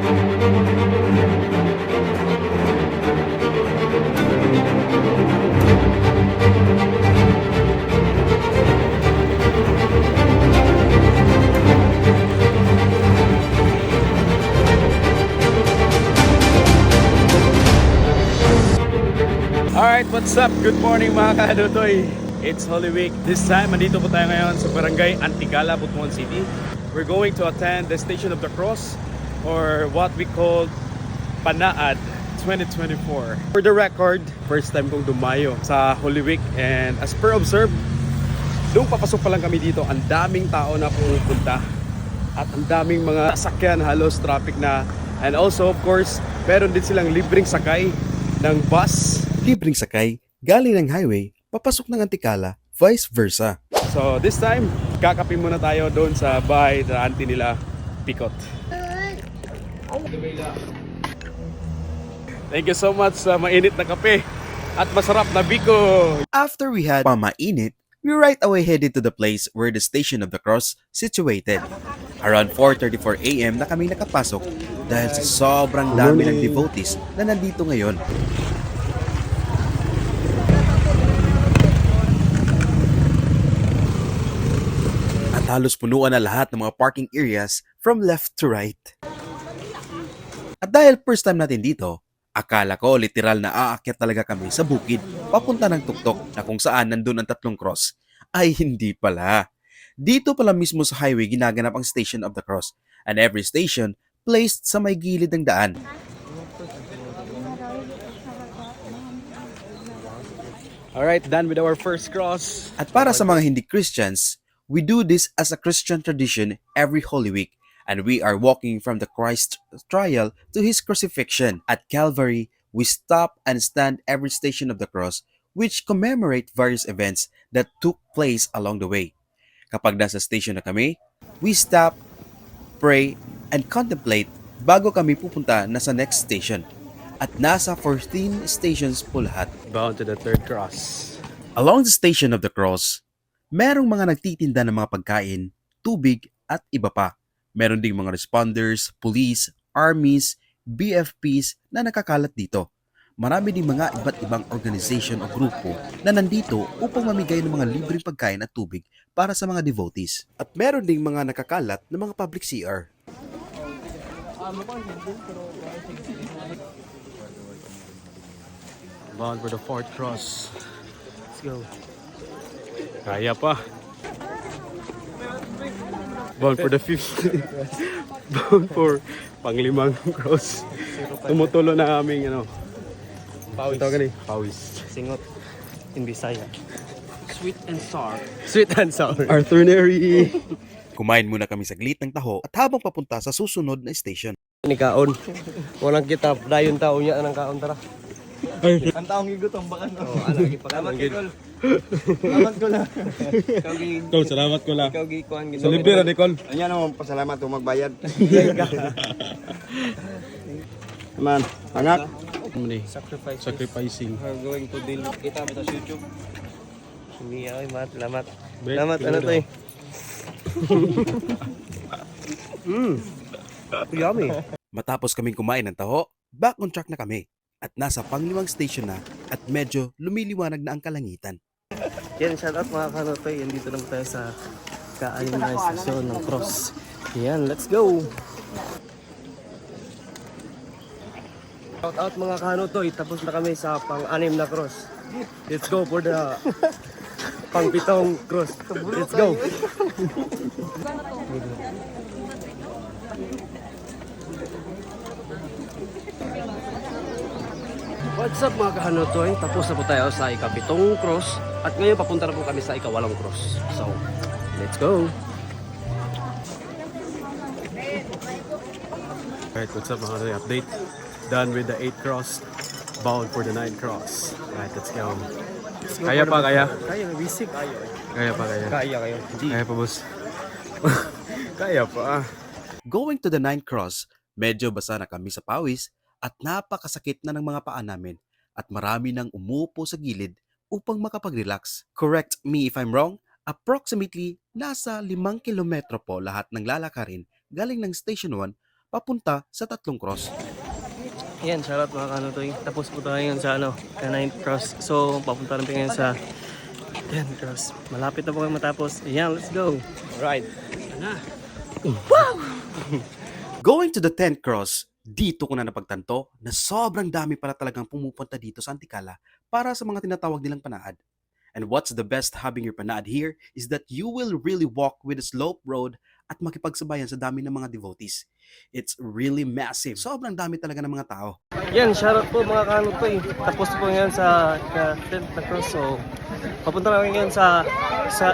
Alright, what's up? Good morning mga kahanutoy. It's Holy Week. This time, andito po tayo ngayon sa Barangay Antigala, Butuan City. We're going to attend the Station of the Cross, or what we call Panaad 2024. For the record, first time kong dumayo sa Holy Week, and as per observe, nung papasok pa lang kami dito, ang daming tao na pumupunta at ang daming mga sasakyan, halos traffic na. And also, of course, meron din silang libreng sakay ng bus. Libreng sakay, galing ng highway, papasok ng Antikala, vice versa. So this time, kakapin muna tayo doon sa bahay na auntie nila, Pikot. Thank you so much sa mainit na kape at masarap na biko. After we had pamainit, we right away headed to the place where the Station of the Cross situated. Around 4:34 AM na kami nakapasok dahil sa sobrang dami ng devotees na nandito ngayon. At halos punuan na lahat ng mga parking areas from left to right. At dahil first time natin dito, akala ko literal na aakyat talaga kami sa bukid papunta ng tuktok na kung saan nandun ang tatlong cross. Ay hindi pala. Dito pala mismo sa highway ginaganap ang Station of the Cross, and every station placed sa may gilid ng daan. Alright, done with our first cross. At para sa mga hindi Christians, we do this as a Christian tradition every Holy Week, and we are walking from the Christ trial to His crucifixion. At Calvary, we stop and stand every Station of the Cross, which commemorate various events that took place along the way. Kapag nasa station na kami, we stop, pray, and contemplate bago kami pupunta na sa next station. At nasa 14 stations po lahat. Bound to the third cross. Along the Station of the Cross, merong mga nagtitinda ng mga pagkain, tubig at iba pa. Meron ding mga responders, police, armies, BFPs na nakakalat dito. Marami ding mga iba't ibang organization o grupo na nandito upang mamigay ng mga libreng pagkain at tubig para sa mga devotees. At meron ding mga nakakalat na mga public CR. Bound for the fourth cross. Let's go. Kaya pa. Bound for the fifth. Bound for panglimang cross. Tumutulo na aming Pawis. ito gani. Pawis. Singot in Bisaya. Sweet and sour. Sweet and sour. Our ternary. Kumain muna kami saglit ng taho at habang papunta sa susunod na station. Ni kaon. Walang kita dayon tao niya ng kaon tara. Ang taong higot ang bakan. Oh, ala gipakaon gid. Salamat ko na. Tol, salamat ko lang. Ikaw gi kuan gid. Sa libre Nicole. Anya naman pasalamat kung magbayad. Man, anak. Sacrificing. We're going to deal kita sa YouTube. Hindi ay mat, salamat. Bet, Salamat ano to eh. Yummy. Matapos kaming kumain ng taho, back on track na kami. At nasa panglimang station na at medyo lumiliwanag na ang kalangitan. Yan, shout out mga kanotoy. Yan dito naman tayo sa kaanim na stasyon ng Cross. Yan, let's go! Shout out mga kanotoy. Tapos na kami sa pang-anim na cross. Let's go for the pang-pitong cross. Let's go! What's up mga kahanotoy? Tapos na po tayo sa ikapitong cross at ngayon papunta na po kami sa ikawalong cross. So, let's go! Alright, what's up mga update? Done with the 8th cross. Bound for the 9th cross. Alright, let's go. Kaya pa, kaya? Kaya, bisig. Kaya pa, kaya? Kaya kayo. Kaya pa, boss. Kaya pa. Going to the 9th cross, medyo basa na kami sa pawis at napakasakit na ng mga paa namin at marami nang umupo sa gilid upang makapag-relax. Correct me if I'm wrong, approximately nasa 5 kilometro po lahat ng lalakarin galing ng Station 1 papunta sa Tatlong Cross. Yan, shoutout mga kanotoy. Tapos po tayo ngayon sa Canine Cross. So, papunta na ngayon sa yan, Cross. Malapit na po kayo matapos. Yan, let's go. Right. Going to the 10th Cross, dito ko na napagtanto na sobrang dami pala talagang pumupunta dito sa Antikala para sa mga tinatawag nilang panaad. And what's the best having your panaad here is that you will really walk with a slope road at makipagsabayan sa dami ng mga devotees. It's really massive. Sobrang dami talaga ng mga tao. Yan, shoutout po mga kanotoy. Tapos po ngayon sa 10th na Cross. So, papunta na ngayon sa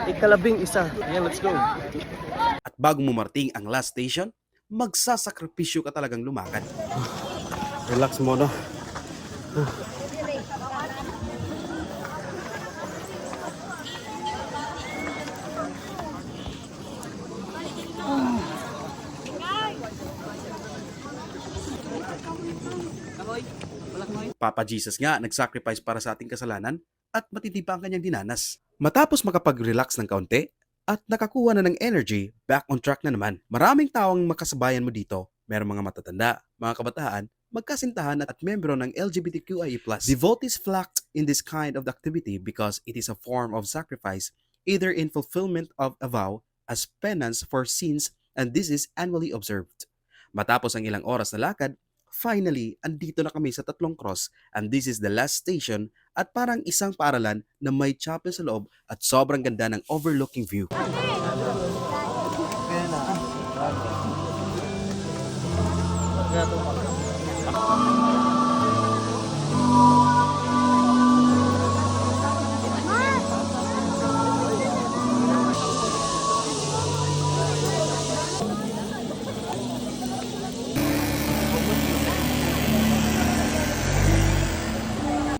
ikalabing-isa. Yan, let's go. At bago mo marating ang last station, magsasakripisyo ka talagang lumakad. Relax muna. Papa Jesus nga nag-sacrifice para sa ating kasalanan at matindi pa ang kanyang dinanas. Matapos makapag-relax ng kaunti at nakakuha na ng energy, back on track na naman. Maraming tao ang makasabayan mo dito. Merong mga matatanda, mga kabataan, magkasintahan at membro ng LGBTQIA+. Devotees flocked in this kind of activity because it is a form of sacrifice, either in fulfillment of a vow as penance for sins, and this is annually observed. Matapos ang ilang oras na lakad, finally, andito na kami sa Tatlong Cross, and this is the last station at parang isang paaralan na may chapel sa loob at sobrang ganda ng overlooking view.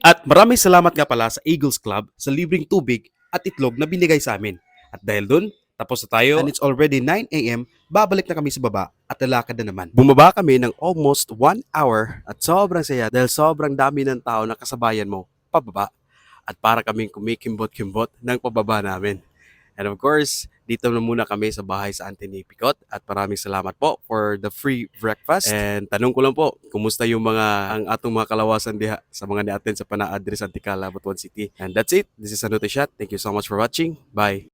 At maraming salamat nga pala sa Eagles Club sa libreng tubig at itlog na binigay sa amin. At dahil dun, tapos na tayo and it's already 9 a.m., babalik na kami sa baba at lalakad na naman. Bumaba kami ng almost 1 hour at sobrang saya dahil sobrang dami ng tao na kasabayan mo pababa. At para kaming kumikimbot-kimbot ng pababa namin. And of course, dito na muna kami sa bahay sa Anthony Picot at maraming salamat po for the free breakfast. And tanong ko lang po, kumusta yung ang atong mga kalawasan diha sa mga ni-attend sa panaad diri sa Antikala, Butuan City. And that's it. This is Anote Shot. Thank you so much for watching. Bye.